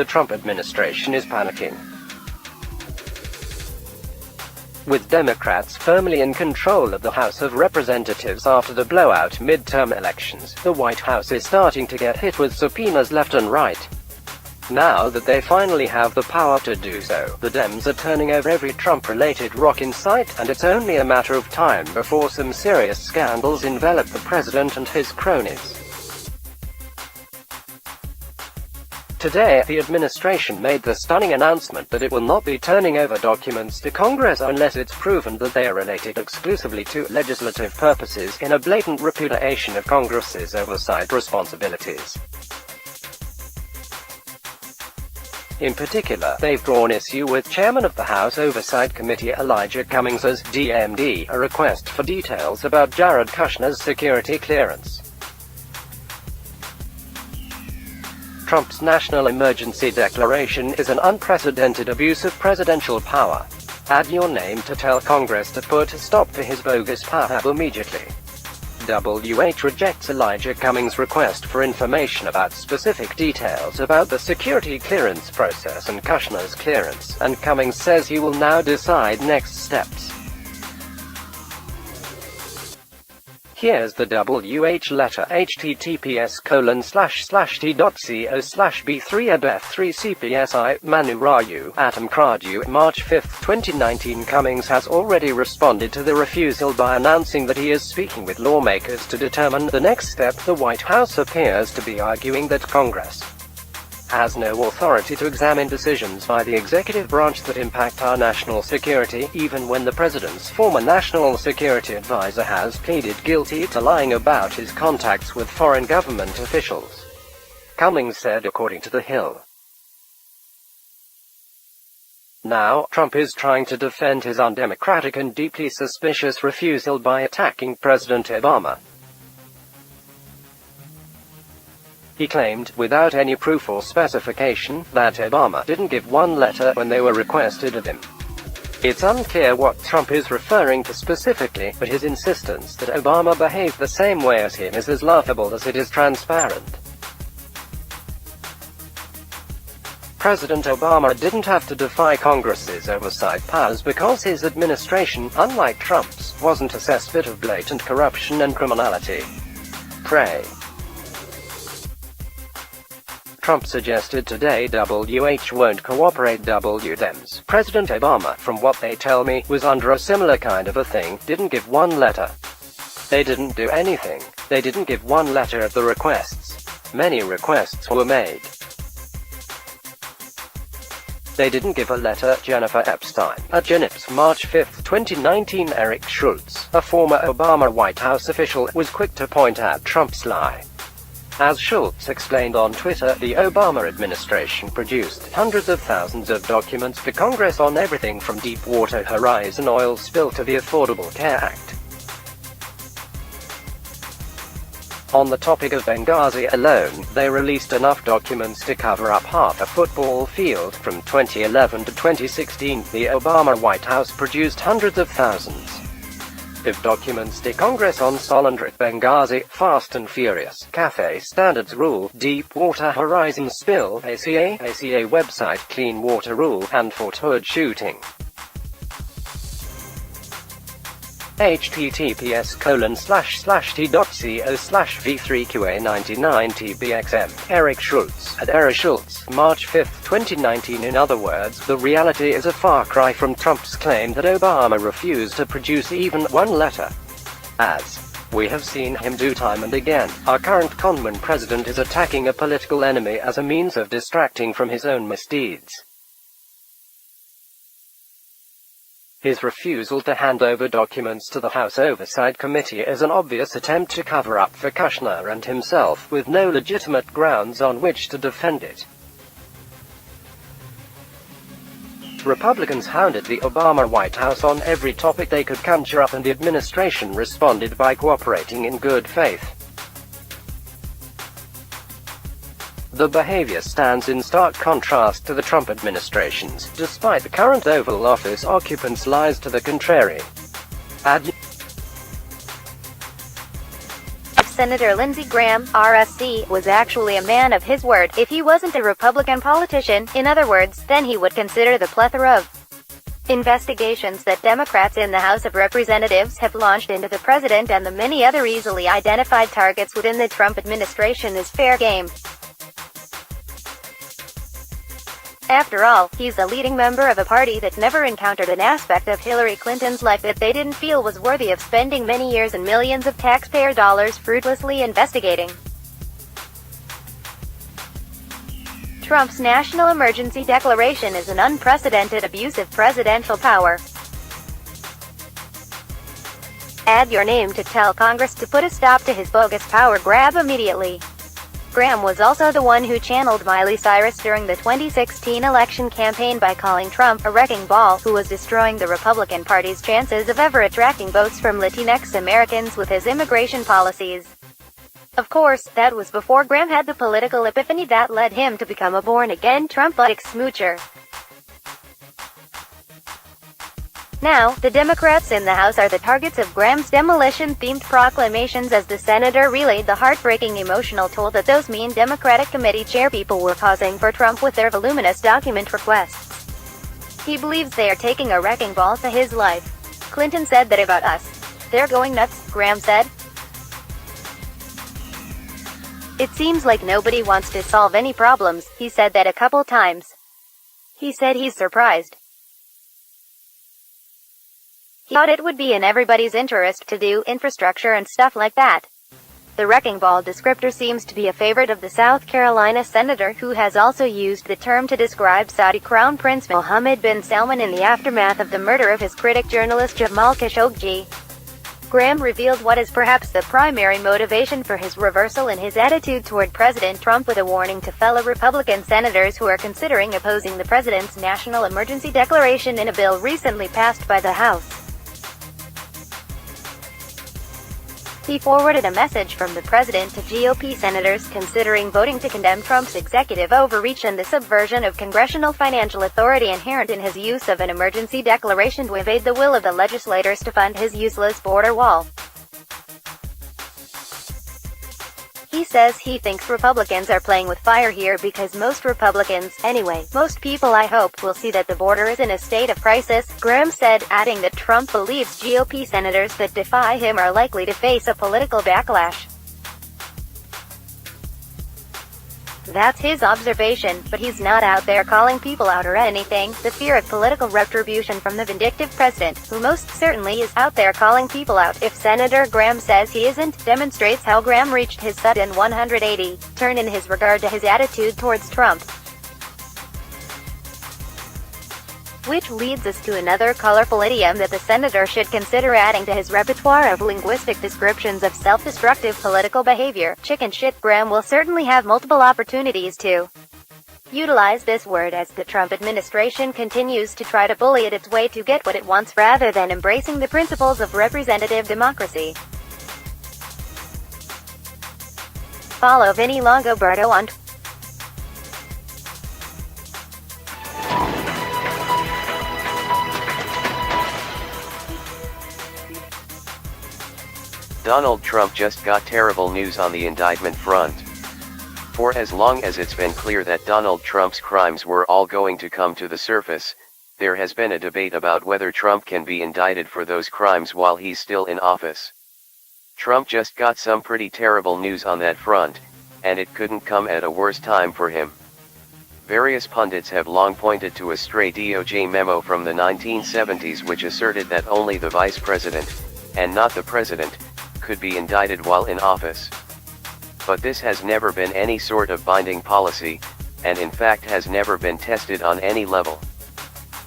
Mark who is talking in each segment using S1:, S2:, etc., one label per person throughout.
S1: the Trump administration is panicking. With Democrats firmly in control of the House of Representatives after the blowout midterm elections, the White House is starting to get hit with subpoenas left and right. Now that they finally have the power to do so, the Dems are turning over every Trump-related rock in sight, and it's only a matter of time before some serious scandals envelop the president and his cronies. Today, the administration made the stunning announcement that it will not be turning over documents to Congress unless it's proven that they are related exclusively to legislative purposes, in a blatant repudiation of Congress's oversight responsibilities. In particular, they've drawn issue with Chairman of the House Oversight Committee Elijah Cummings's DMD, a request for details about Jared Kushner's security clearance. Trump's national emergency declaration is an unprecedented abuse of presidential power. Add your name to tell Congress to put a stop to his bogus power immediately. WH rejects Elijah Cummings' request for information about specific details about the security clearance process and Kushner's clearance, and Cummings says he will now decide next steps. Here's the WH letter: https://t.co/b3adf3cpsi Manu Raju, Atom Kraju, March 5, 2019. Cummings has already responded to the refusal by announcing that he is speaking with lawmakers to determine the next step. The White House appears to be arguing that Congress has no authority to examine decisions by the executive branch that impact our national security, even when the president's former national security advisor has pleaded guilty to lying about his contacts with foreign government officials. Cummings said, according to The Hill. Now, Trump is trying to defend his undemocratic and deeply suspicious refusal by attacking President Obama. He claimed, without any proof or specification, that Obama didn't give one letter when they were requested of him. It's unclear what Trump is referring to specifically, but his insistence that Obama behaved the same way as him is as laughable as it is transparent. President Obama didn't have to defy Congress's oversight powers because his administration, unlike Trump's, wasn't a cesspit of blatant corruption and criminality. Pray. Trump suggested today WH won't cooperate. Dems. President Obama, from what they tell me, was under a similar kind of a thing, didn't give one letter. They didn't do anything. They didn't give one letter of the requests. Many requests were made. They didn't give a letter. Jennifer Epstein. At Janips, March 5, 2019. Eric Schultz, a former Obama White House official, was quick to point out Trump's lie. As Schultz explained on Twitter, the Obama administration produced hundreds of thousands of documents to Congress on everything from Deepwater Horizon oil spill to the Affordable Care Act. On the topic of Benghazi alone, they released enough documents to cover up half a football field. From 2011 to 2016, the Obama White House produced hundreds of thousands of documents to Congress on Solandra, Benghazi, Fast and Furious, Cafe Standards Rule, Deepwater Horizon spill, ACA website, Clean Water Rule, and Fort Hood shooting. https://t.co/v3qa99tbxm. Eric Schultz. At Eric Schultz, March 5, 2019. In other words, the reality is a far cry from Trump's claim that Obama refused to produce even one letter. As we have seen him do time and again, our current conman president is attacking a political enemy as a means of distracting from his own misdeeds. His refusal to hand over documents to the House Oversight Committee is an obvious attempt to cover up for Kushner and himself, with no legitimate grounds on which to defend it. Republicans hounded the Obama White House on every topic they could conjure up, and the administration responded by cooperating in good faith. The behavior stands in stark contrast to the Trump administration's, despite the current Oval Office occupants' lies to the contrary.
S2: Senator Lindsey Graham, RSC, was actually a man of his word. If he wasn't a Republican politician, in other words, then he would consider the plethora of investigations that Democrats in the House of Representatives have launched into the president and the many other easily identified targets within the Trump administration is fair game. After all, he's a leading member of a party that never encountered an aspect of Hillary Clinton's life that they didn't feel was worthy of spending many years and millions of taxpayer dollars fruitlessly investigating. Trump's national emergency declaration is an unprecedented abuse of presidential power. Add your name to tell Congress to put a stop to his bogus power grab immediately. Graham was also the one who channeled Miley Cyrus during the 2016 election campaign by calling Trump a wrecking ball, who was destroying the Republican Party's chances of ever attracting votes from Latinx Americans with his immigration policies. Of course, that was before Graham had the political epiphany that led him to become a born-again Trump-like smoocher. Now, the Democrats in the House are the targets of Graham's demolition-themed proclamations as the senator relayed the heartbreaking emotional toll that those mean Democratic committee chairpeople were causing for Trump with their voluminous document requests. He believes they are taking a wrecking ball to his life. Clinton said that about us. They're going nuts, Graham said. It seems like nobody wants to solve any problems, he said that a couple times. He said he's surprised. He thought it would be in everybody's interest to do infrastructure and stuff like that. The wrecking ball descriptor seems to be a favorite of the South Carolina senator, who has also used the term to describe Saudi Crown Prince Mohammed bin Salman in the aftermath of the murder of his critic journalist Jamal Khashoggi. Graham revealed what is perhaps the primary motivation for his reversal in his attitude toward President Trump with a warning to fellow Republican senators who are considering opposing the president's national emergency declaration in a bill recently passed by the House. He forwarded a message from the president to GOP senators considering voting to condemn Trump's executive overreach and the subversion of congressional financial authority inherent in his use of an emergency declaration to evade the will of the legislators to fund his useless border wall. He says he thinks Republicans are playing with fire here because most Republicans, anyway, most people I hope, will see that the border is in a state of crisis, Graham said, adding that Trump believes GOP senators that defy him are likely to face a political backlash. That's his observation, but he's not out there calling people out or anything. The fear of political retribution from the vindictive president, who most certainly is out there calling people out if Senator Graham says he isn't, demonstrates how Graham reached his sudden 180 turn in his regard to his attitude towards Trump. Which leads us to another colorful idiom that the senator should consider adding to his repertoire of linguistic descriptions of self-destructive political behavior. Chicken shit. Graham will certainly have multiple opportunities to utilize this word as the Trump administration continues to try to bully it its way to get what it wants rather than embracing the principles of representative democracy. Follow Vinny Longoberto on Twitter.
S1: Donald Trump just got terrible news on the indictment front. For as long as it's been clear that Donald Trump's crimes were all going to come to the surface, there has been a debate about whether Trump can be indicted for those crimes while he's still in office. Trump just got some pretty terrible news on that front, and it couldn't come at a worse time for him. Various pundits have long pointed to a stray DOJ memo from the 1970s which asserted that only the vice president, and not the president, could be indicted while in office. But this has never been any sort of binding policy, and in fact has never been tested on any level.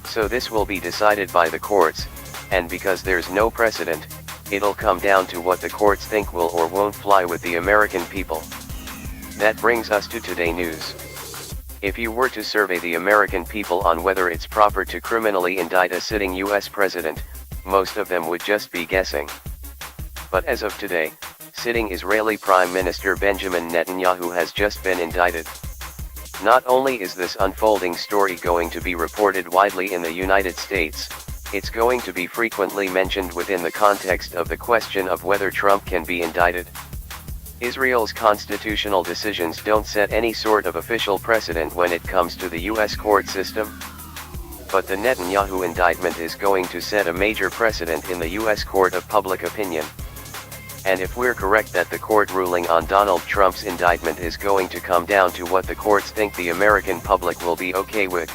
S1: So this will be decided by the courts, and because there's no precedent, it'll come down to what the courts think will or won't fly with the American people. That brings us to today news. If you were to survey the American people on whether it's proper to criminally indict a sitting US president, most of them would just be guessing. But as of today, sitting Israeli Prime Minister Benjamin Netanyahu has just been indicted. Not only is this unfolding story going to be reported widely in the United States, it's going to be frequently mentioned within the context of the question of whether Trump can be indicted.
S3: Israel's constitutional decisions don't set any sort of official precedent when it comes to the US court system. But the Netanyahu indictment is going to set a major precedent in the US court of public opinion. And if we're correct that the court ruling on Donald Trump's indictment is going to come down to what the courts think the American public will be okay with,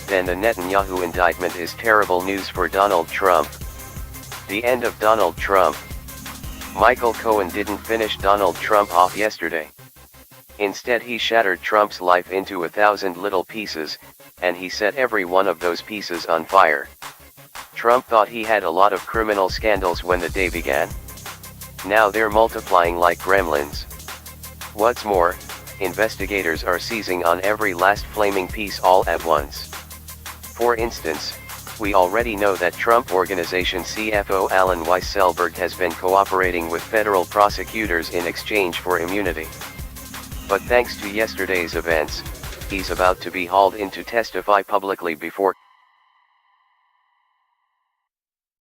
S3: then the Netanyahu indictment is terrible news for Donald Trump. The end of Donald Trump. Michael Cohen didn't finish Donald Trump off yesterday. Instead, he shattered Trump's life into 1,000 little pieces, and he set every one of those pieces on fire. Trump thought he had a lot of criminal scandals when the day began. Now they're multiplying like gremlins. What's more, investigators are seizing on every last flaming piece all at once. For instance, we already know that Trump Organization CFO Alan Weisselberg has been cooperating with federal prosecutors in exchange for immunity. But thanks to yesterday's events, he's about to be hauled in to testify publicly before